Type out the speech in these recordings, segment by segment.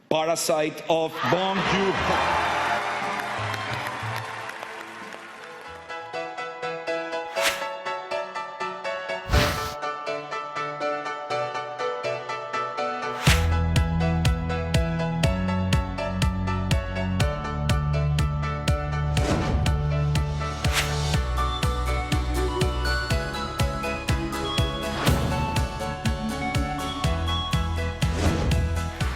Parasite of Bong Joon-ho.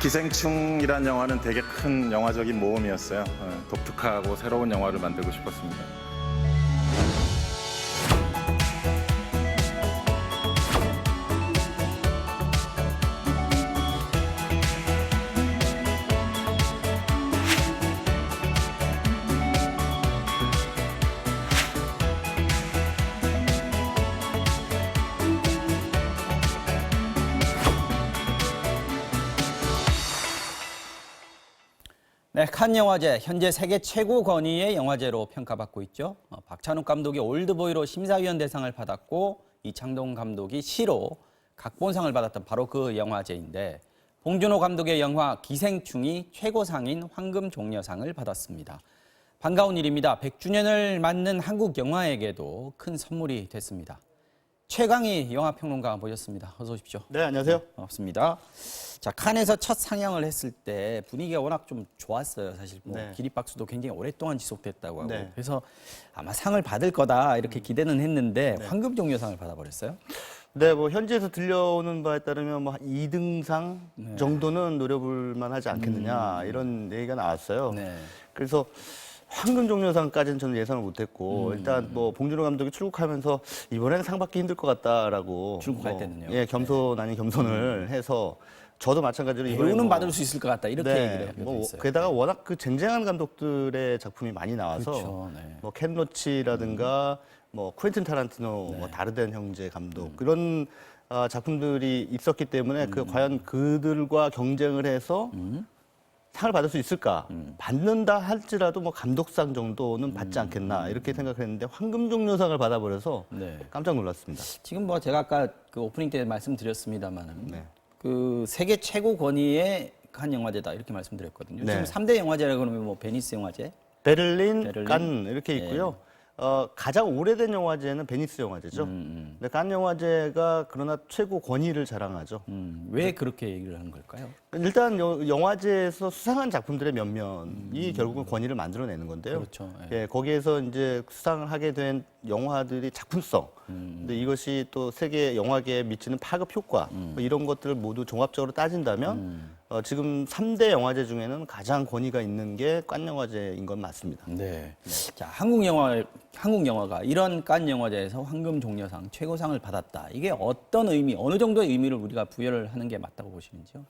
기생충이란 영화는 되게 큰 영화적인 모험이었어요. 독특하고 새로운 영화를 만들고 싶었습니다. 네, 칸 영화제 현재 세계 최고 권위의 영화제로 평가받고 있죠. 박찬욱 감독이 올드보이로 심사위원 대상을 받았고 이창동 감독이 시로 각본상을 받았던 바로 그 영화제인데 봉준호 감독의 영화 기생충이 최고상인 황금종려상을 받았습니다. 반가운 일입니다. 100주년을 맞는 한국 영화에게도 큰 선물이 됐습니다. 최강희 영화평론가 모셨습니다. 어서 오십시오. 네, 안녕하세요. 반갑습니다. 자, 칸에서 첫 상영을 했을 때 분위기가 워낙 좀 좋았어요. 사실 뭐 네. 기립박수도 굉장히 오랫동안 지속됐다고 하고 네. 그래서 아마 상을 받을 거다 이렇게 기대는 했는데 황금종려상을 받아버렸어요. 네, 뭐 현지에서 들려오는 바에 따르면 뭐 2등상 정도는 노려볼 만하지 않겠느냐 이런 얘기가 나왔어요. 네. 그래서 황금종려상까지는 저는 예상을 못했고 일단 뭐 봉준호 감독이 출국하면서 이번에는 상 받기 힘들 것 같다라고 출국할 뭐, 때는요? 예, 겸손 아닌 겸손을 해서 저도 마찬가지로 이번에 배우는 뭐 받을 수 있을 것 같다 이렇게 얘기를 하기도 뭐 했어요. 게다가 워낙 그 쟁쟁한 감독들의 작품이 많이 나와서 그렇죠, 네. 뭐 켄 로치라든가 뭐 쿠엔틴 타란티노, 뭐 다르덴 형제 감독 그런 작품들이 있었기 때문에 그 과연 그들과 경쟁을 해서 상을 받을 수 있을까? 받는다 할지라도 뭐 감독상 정도는 받지 않겠나 이렇게 생각했는데 황금종려상을 받아버려서 네. 깜짝 놀랐습니다. 지금 뭐 제가 아까 그 오프닝 때 말씀드렸습니다만은 네. 그 세계 최고 권위의 칸 영화제다 이렇게 말씀드렸거든요. 네. 지금 3대 영화제라 그러면 뭐 베니스 영화제, 베를린, 칸 이렇게 예. 있고요. 가장 오래된 영화제는 베니스 영화제죠. 근데 칸 영화제가 그러나 최고 권위를 자랑하죠. 왜 그렇게 얘기를 하는 걸까요? 일단 영화제에서 수상한 작품들의 면면이 결국은 권위를 만들어내는 건데요. 그렇죠. 예, 거기에서 이제 수상을 하게 된 영화들이 작품성, 근데 이것이 또 세계 영화계에 미치는 파급 효과 뭐 이런 것들을 모두 종합적으로 따진다면 지금 3대 영화제 중에는 가장 권위가 있는 게 칸 영화제인 건 맞습니다. 네. 자, 한국 영화가 이런 칸 영화제에서 황금종려상 최고상을 받았다. 이게 어떤 의미, 어느 정도의 의미를 우리가 부여를 하는 게 맞다고 보시는지요?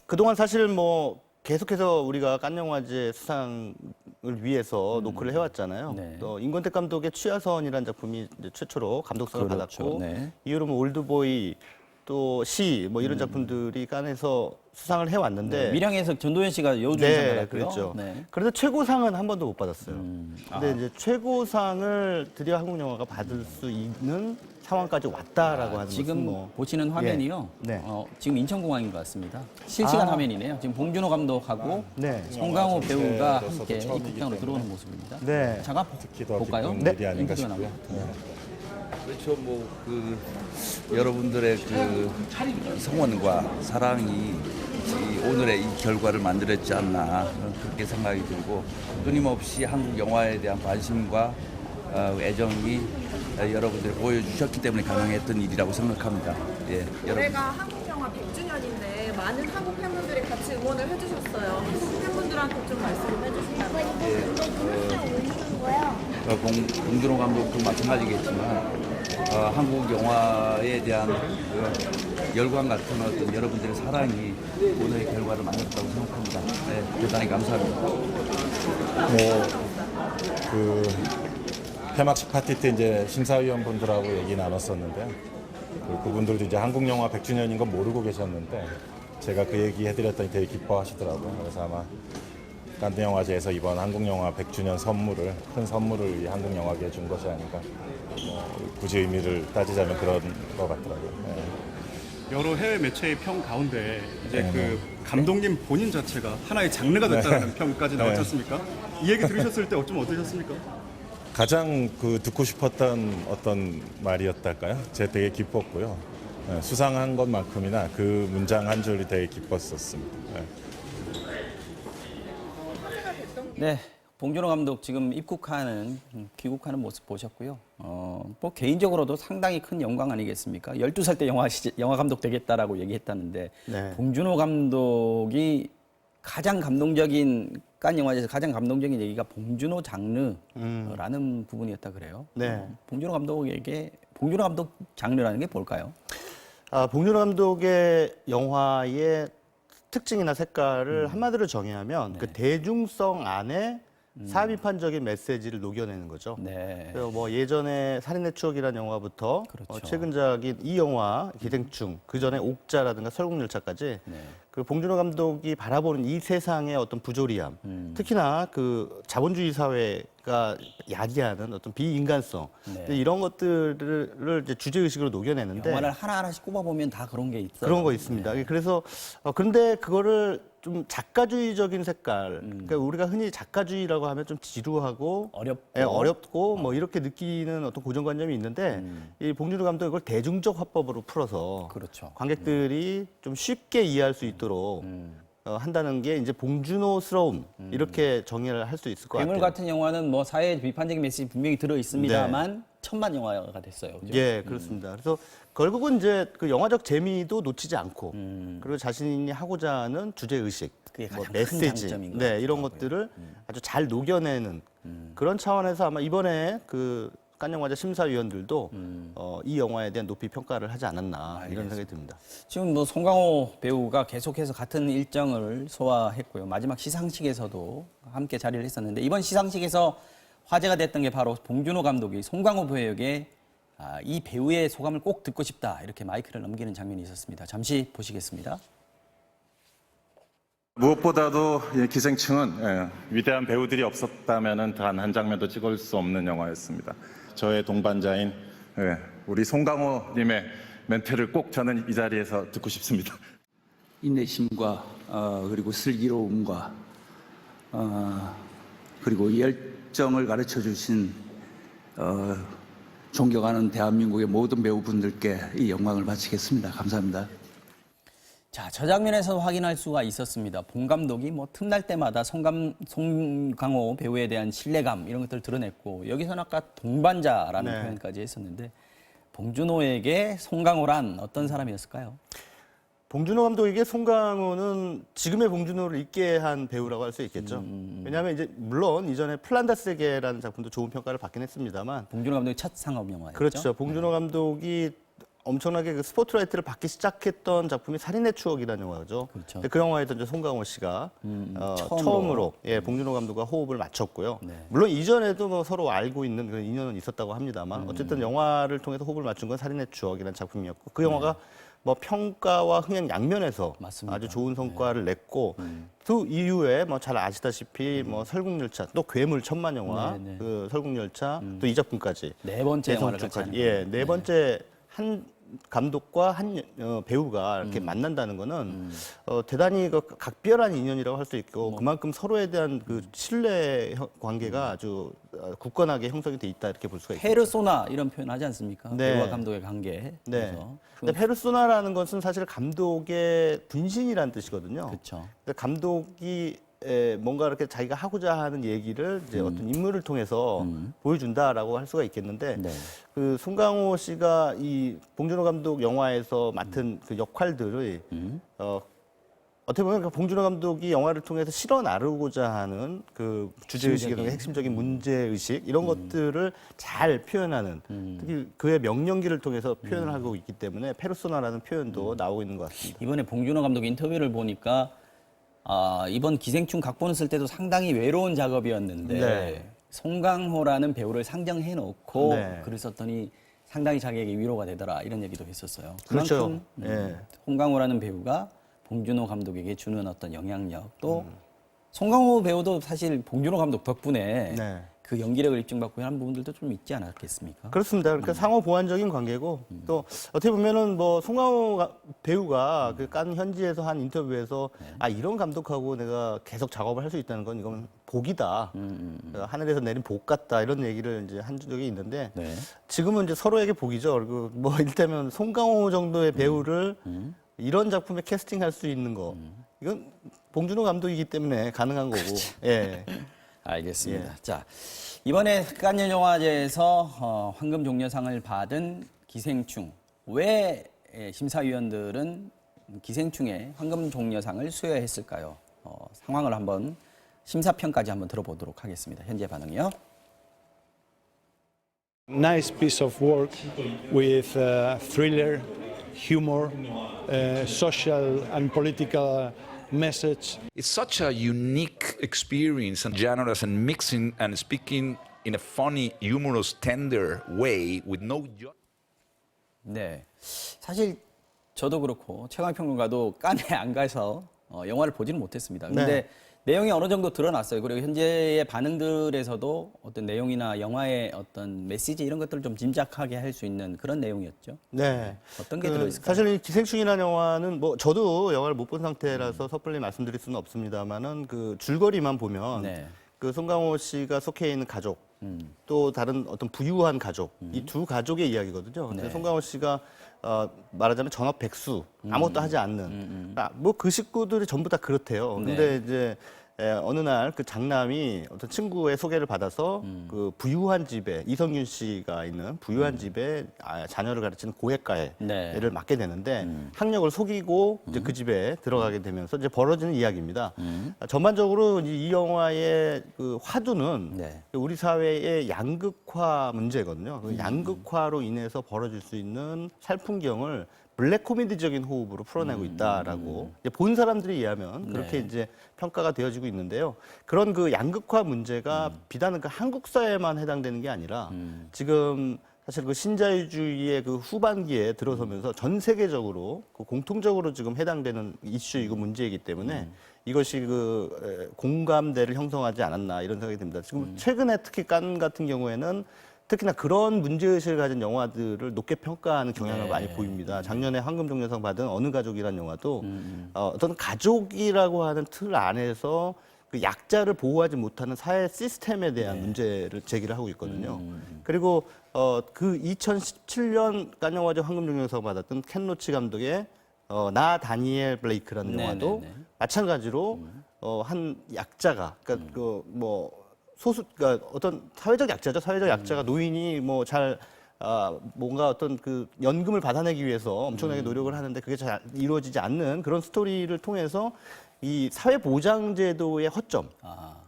그동안 사실 뭐 계속해서 우리가 칸 영화제 수상을 위해서 노크를 해왔잖아요. 네. 또 임권택 감독의 취하선이라는 작품이 이제 최초로 감독상을 그렇죠. 받았고 네. 이후로 뭐 올드보이 또 시 뭐 이런 작품들이 칸에서 수상을 해왔는데 밀양에서 전도연 씨가 여우주연상 받았고요. 그렇죠. 네. 그런데 최고상은 한 번도 못 받았어요. 아. 근데 이제 최고상을 드디어 한국 영화가 받을 수 있는 상황까지 왔다라고 하는 지금 것은 뭐 보시는 화면이요. 네. 지금 인천공항인 것 같습니다. 실시간 화면이네요. 지금 봉준호 감독하고 네. 송강호 배우가 전체에서도 함께 처음이기 입국장으로 때문에. 들어오는 모습입니다. 네. 잠깐 특히 더 볼까요? 기쁜 일이 아닌가 인터뷰가 싶고요. 나와요. 그렇죠. 뭐 그 여러분들의 그 성원과 사랑이 이 오늘의 이 결과를 만들었지 않나 그렇게 생각이 들고 끊임없이 한국 영화에 대한 관심과 애정이 여러분들이 보여주셨기 때문에 가능했던 일이라고 생각합니다. 예, 여러분. 올해가 한국 영화 100주년인데 많은 한국 팬분들이 같이 응원을 해주셨어요. 한국 팬분들한테 좀 말씀을 해주신다면. 봉준호 감독도 마찬가지겠지만 한국 영화에 대한 그 열광 같은 어떤 여러분들의 사랑이 오늘의 결과를 만들었다고 생각합니다. 네, 대단히 감사합니다. 그 폐막식 파티 때 이제 심사위원분들하고 얘기 나눴었는데 그분들도 이제 한국 영화 100주년인 건 모르고 계셨는데 제가 그 얘기 해드렸더니 되게 기뻐하시더라고요. 그래서 아마 칸 영화제에서 이번 한국 영화 100주년 선물을 큰 선물을 이 한국 영화계에 준 것이 아닌가. 굳이 의미를 따지자면 그런 것 같더라고요. 예. 여러 해외 매체의 평 가운데 이제 그 감독님 본인 자체가 하나의 장르가 됐다는 평까지 나왔지 않습니까? 이 얘기 들으셨을 때 좀 어떠셨습니까? 가장 듣고 싶었던 어떤 말이었달까요? 제가 되게 기뻤고요. 수상한 것만큼이나 그 문장 한 줄이 되게 기뻤었습니다. 네, 봉준호 감독 지금 귀국하는 모습 보셨고요. 뭐 개인적으로도 상당히 큰 영광 아니겠습니까? 12살 때 영화 감독 되겠다라고 얘기했다는데 네. 봉준호 감독이 가장 감동적인 칸 영화제에서 가장 감동적인 얘기가 봉준호 장르라는 부분이었다 그래요. 네. 봉준호 감독 장르라는 게 뭘까요? 봉준호 감독의 영화의 특징이나 색깔을 한마디로 정의하면 그 대중성 안에 사비판적인 메시지를 녹여내는 거죠. 네. 그래서 뭐 예전에 살인의 추억이라는 영화부터 그렇죠. 최근작인 이 영화 기생충, 그 전에 옥자라든가 설국열차까지 네. 그 봉준호 감독이 바라보는 이 세상의 어떤 부조리함, 특히나 그 자본주의 사회가 야기하는 어떤 비인간성 네. 이런 것들을 이제 주제 의식으로 녹여내는데 영화를 하나하나씩 꼽아보면 다 그런 게 있어요. 그런 거 있습니다. 그래서 그런데 그거를 좀 작가주의적인 색깔, 그러니까 우리가 흔히 작가주의라고 하면 좀 지루하고 어렵고 뭐 이렇게 느끼는 어떤 고정관념이 있는데 이 봉준호 감독이 이걸 대중적 화법으로 풀어서 그렇죠. 관객들이 좀 쉽게 이해할 수 있도록 한다는 게 이제 봉준호스러움 이렇게 정의를 할 수 있을 것 괴물 같아요. 같은 영화는 뭐 사회 비판적인 메시지 분명히 들어 있습니다만 천만 영화가 됐어요. 그죠? 예, 그렇습니다. 그래서 결국은 이제 그 영화적 재미도 놓치지 않고 그리고 자신이 하고자 하는 주제 의식, 그게 뭐 가장 큰 메시지, 장점인 것 네, 이런 같더라고요. 것들을 아주 잘 녹여내는 그런 차원에서 아마 이번에 그 칸영화제 심사위원들도 이 영화에 대한 높이 평가를 하지 않았나 이런 생각이 듭니다. 지금 뭐 송강호 배우가 계속해서 같은 일정을 소화했고요. 마지막 시상식에서도 함께 자리를 했었는데 이번 시상식에서 화제가 됐던 게 바로 봉준호 감독이 송강호 배우에게 이 배우의 소감을 꼭 듣고 싶다 이렇게 마이크를 넘기는 장면이 있었습니다. 잠시 보시겠습니다. 무엇보다도 기생충은 위대한 배우들이 없었다면 단 한 장면도 찍을 수 없는 영화였습니다. 저의 동반자인 우리 송강호님의 멘트를 꼭 저는 이 자리에서 듣고 싶습니다. 인내심과 그리고 슬기로움과 그리고 열정을 가르쳐 주신 존경하는 대한민국의 모든 배우분들께 이 영광을 바치겠습니다. 감사합니다. 자, 저 장면에서 확인할 수가 있었습니다. 봉 감독이 뭐 틈날 때마다 송강호 배우에 대한 신뢰감 이런 것들을 드러냈고 여기서는 아까 동반자라는 네. 표현까지 했었는데 봉준호에게 송강호란 어떤 사람이었을까요? 봉준호 감독에게 송강호는 지금의 봉준호를 있게 한 배우라고 할 수 있겠죠. 왜냐하면 이제 물론 이전에 플란다스계라는 작품도 좋은 평가를 받긴 했습니다만 봉준호 감독의 첫 상업 영화였죠. 그렇죠. 봉준호 감독이 엄청나게 그 스포트라이트를 받기 시작했던 작품이 살인의 추억이라는 영화죠. 그렇죠. 근데 그 영화에서 이제 송강호 씨가 처음으로 봉준호 감독과 호흡을 맞췄고요. 네. 물론 이전에도 뭐 서로 알고 있는 그런 인연은 있었다고 합니다만 어쨌든 영화를 통해서 호흡을 맞춘 건 살인의 추억이라는 작품이었고 그 영화가 뭐 평가와 흥행 양면에서 맞습니다. 아주 좋은 성과를 냈고 그 이후에 뭐 잘 아시다시피 뭐 설국열차 또 괴물 천만 영화 네, 네. 그 설국열차 또 이 작품까지 네 번째 영화를 같이 대성주까지 하는 네 번째 한 감독과 한 배우가 이렇게 만난다는 거는 대단히 그 각별한 인연이라고 할 수 있고 그만큼 서로에 대한 그 신뢰 관계가 아주 굳건하게 형성이 돼 있다 이렇게 볼 수가 있습니다. 페르소나 이런 표현 하지 않습니까? 네. 배우와 감독의 관계. 네. 그래서 근데 페르소나라는 것은 사실 감독의 분신이라는 뜻이거든요. 그렇죠. 근데 감독이 뭔가 이렇게 자기가 하고자 하는 얘기를 이제 어떤 인물을 통해서 보여준다라고 할 수가 있겠는데 네. 그 송강호 씨가 이 봉준호 감독 영화에서 맡은 그 역할들을 어떻게 보면 그 봉준호 감독이 영화를 통해서 실어 나르고자 하는 그 주제의식이라든가 핵심적인 문제의식 이런 것들을 잘 표현하는 특히 그의 명령기를 통해서 표현을 하고 있기 때문에 페르소나라는 표현도 나오고 있는 것 같습니다. 이번에 봉준호 감독 인터뷰를 보니까 이번 기생충 각본을 쓸 때도 상당히 외로운 작업이었는데 네. 송강호라는 배우를 상정해 놓고 네. 글을 썼더니 상당히 자기에게 위로가 되더라 이런 얘기도 했었어요. 그렇죠. 그만큼 예. 송강호라는 배우가 봉준호 감독에게 주는 어떤 영향력 또 송강호 배우도 사실 봉준호 감독 덕분에 네. 그 그 연기력을 입증받고 하는 부분들도 좀 있지 않았겠습니까? 그렇습니다. 그러니까 상호 보완적인 관계고 또 어떻게 보면은 뭐 송강호 배우가 그 깐 현지에서 한 인터뷰에서 아 이런 감독하고 내가 계속 작업을 할 수 있다는 건 이건 복이다. 하늘에서 내린 복 같다 이런 얘기를 이제 한 적이 있는데 네. 지금은 이제 서로에게 복이죠. 그리고 뭐 이를테면 송강호 정도의 배우를 이런 작품에 캐스팅할 수 있는 거 이건 봉준호 감독이기 때문에 가능한 거고. 예. 알겠습니다. 자, 이번에 칸 영화제에서 황금종려상을 받은 기생충. 왜 심사위원들은 기생충에 황금종려상을 수여했을까요? 상황을 한번 심사평까지 한번 들어보도록 하겠습니다. 현재 반응이요. Nice piece of work with thriller, humor, social and political message. It's such a unique experience and genres and mixing and speaking in a funny, humorous, tender way with no 네, 사실 저도 그렇고 최강평론가도 칸에 안 가서 영화를 보지는 못했습니다. 근데 네. 내용이 어느 정도 드러났어요. 그리고 현재의 반응들에서도 어떤 내용이나 영화의 어떤 메시지 이런 것들을 좀 짐작하게 할 수 있는 그런 내용이었죠. 네. 어떤 게 들어있을까요? 사실 이 기생충이라는 영화는 뭐 저도 영화를 못 본 상태라서 섣불리 말씀드릴 수는 없습니다만은 그 줄거리만 보면 네. 그 송강호 씨가 속해 있는 가족 또 다른 어떤 부유한 가족 이 두 가족의 이야기거든요. 근데 네. 송강호 씨가 말하자면 전업 백수 아무것도 하지 않는 뭐 그 식구들이 전부 다 그렇대요. 근데 이제 어느 날 그 장남이 어떤 친구의 소개를 받아서 그 부유한 집에 이성균 씨가 있는 부유한 집에 자녀를 가르치는 고액과에 네. 를 맡게 되는데 학력을 속이고 이제 그 집에 들어가게 되면서 이제 벌어지는 이야기입니다. 전반적으로 이 영화의 그 화두는 네. 우리 사회의 양극화 문제거든요. 그 양극화로 인해서 벌어질 수 있는 살풍경을 블랙 코미디적인 호흡으로 풀어내고 있다라고 이제 본 사람들이 이해하면 그렇게 네. 이제 평가가 되어지고 있는데요. 그런 그 양극화 문제가 비단은 그 한국 사회에만 해당되는 게 아니라 지금 사실 그 신자유주의의 그 후반기에 들어서면서 전 세계적으로 그 공통적으로 지금 해당되는 이슈이고 문제이기 때문에 이것이 그 공감대를 형성하지 않았나 이런 생각이 듭니다. 지금 최근에 특히 칸 같은 경우에는 특히나 그런 문제의식을 가진 영화들을 높게 평가하는 경향을 많이 보입니다. 작년에 황금종려상 받은 어느 가족이라는 영화도 어떤 가족이라고 하는 틀 안에서 그 약자를 보호하지 못하는 사회 시스템에 대한 문제를 제기를 하고 있거든요. 그리고 그 2017년 칸 영화제 황금종려상 받았던 켄 로치 감독의 나 다니엘 블레이크라는 영화도 마찬가지로 한 약자가 그러니까 그러니까 어떤 사회적 약자죠. 사회적 약자가 노인이 뭐 잘 뭔가 어떤 그 연금을 받아내기 위해서 엄청나게 노력을 하는데 그게 잘 이루어지지 않는 그런 스토리를 통해서 이 사회보장제도의 허점,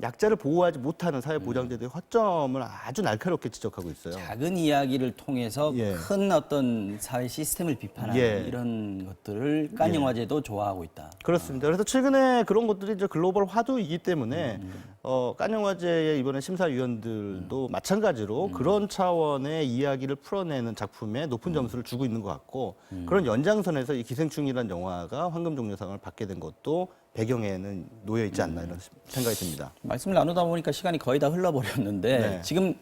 약자를 보호하지 못하는 사회보장제도의 허점을 아주 날카롭게 지적하고 있어요. 작은 이야기를 통해서 큰 어떤 사회 시스템을 비판하는 이런 것들을 칸 영화제도 좋아하고 있다. 그렇습니다. 그래서 최근에 그런 것들이 이제 글로벌 화두이기 때문에 칸 영화제의 이번에 심사위원들도 마찬가지로 그런 차원의 이야기를 풀어내는 작품에 높은 점수를 주고 있는 것 같고 그런 연장선에서 이 기생충이라는 영화가 황금종려상을 받게 된 것도 배경에는 놓여 있지 않나 이런 생각이 듭니다. 말씀을 나누다 보니까 시간이 거의 다 흘러버렸는데 네. 지금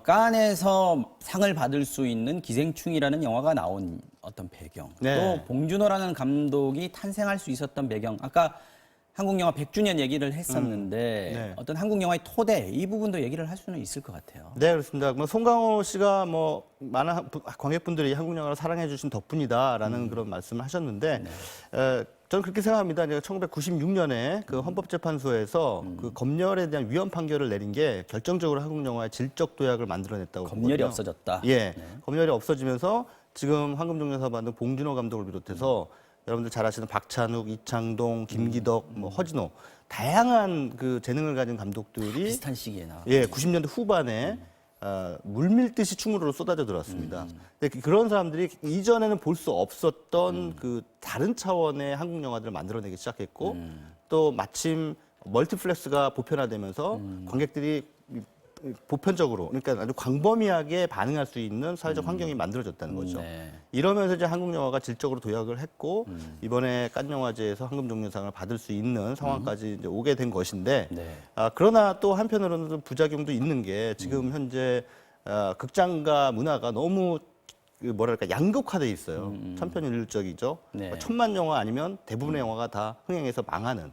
칸에서 상을 받을 수 있는 기생충이라는 영화가 나온 어떤 배경 네. 또 봉준호라는 감독이 탄생할 수 있었던 배경 아까 한국 영화 100주년 얘기를 했었는데 네. 어떤 한국 영화의 토대 이 부분도 얘기를 할 수는 있을 것 같아요. 네, 그렇습니다. 뭐 송강호 씨가 뭐 많은 관객분들이 한국 영화를 사랑해 주신 덕분이다라는 그런 말씀을 하셨는데 저는 그렇게 생각합니다. 1996년에 그 헌법재판소에서 그 검열에 대한 위헌 판결을 내린 게 결정적으로 한국 영화의 질적 도약을 만들어냈다고 검열이 보거든요. 없어졌다. 예, 검열이 없어지면서 지금 황금종려상 받은 봉준호 감독을 비롯해서 여러분들 잘 아시는 박찬욱, 이창동, 김기덕, 뭐 허진호 다양한 그 재능을 가진 감독들이 비슷한 시기에 나왔죠. 90년대 후반에 물밀듯이 충무로로 쏟아져 들어왔습니다. 근데 그런 사람들이 이전에는 볼 수 없었던 그 다른 차원의 한국 영화들을 만들어내기 시작했고 또 마침 멀티플렉스가 보편화되면서 관객들이 보편적으로 그러니까 아주 광범위하게 반응할 수 있는 사회적 환경이 만들어졌다는 거죠. 네. 이러면서 이제 한국 영화가 질적으로 도약을 했고 이번에 칸 영화제에서 황금종려상을 받을 수 있는 상황까지 이제 오게 된 것인데 네. 그러나 또 한편으로는 좀 부작용도 있는 게 지금 현재 극장과 문화가 너무 뭐랄까 양극화돼 있어요. 천편일률적이죠. 네. 천만 영화 아니면 대부분의 영화가 다 흥행해서 망하는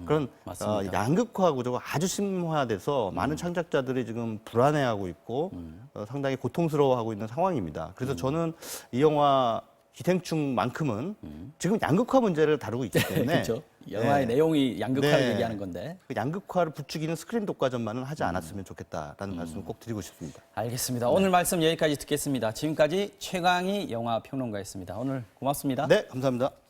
그런 맞습니다. 양극화 구조가 아주 심화돼서 많은 창작자들이 지금 불안해하고 있고 상당히 고통스러워하고 있는 상황입니다. 그래서 저는 이 영화 기생충만큼은 지금 양극화 문제를 다루고 있기 때문에 그렇죠. 영화의 네. 내용이 양극화를 네. 얘기하는 건데. 그 양극화를 부추기는 스크린 독과점만은 하지 않았으면 좋겠다라는 말씀을 꼭 드리고 싶습니다. 알겠습니다. 오늘 말씀 여기까지 듣겠습니다. 지금까지 최강희 영화 평론가였습니다. 오늘 고맙습니다. 네, 감사합니다.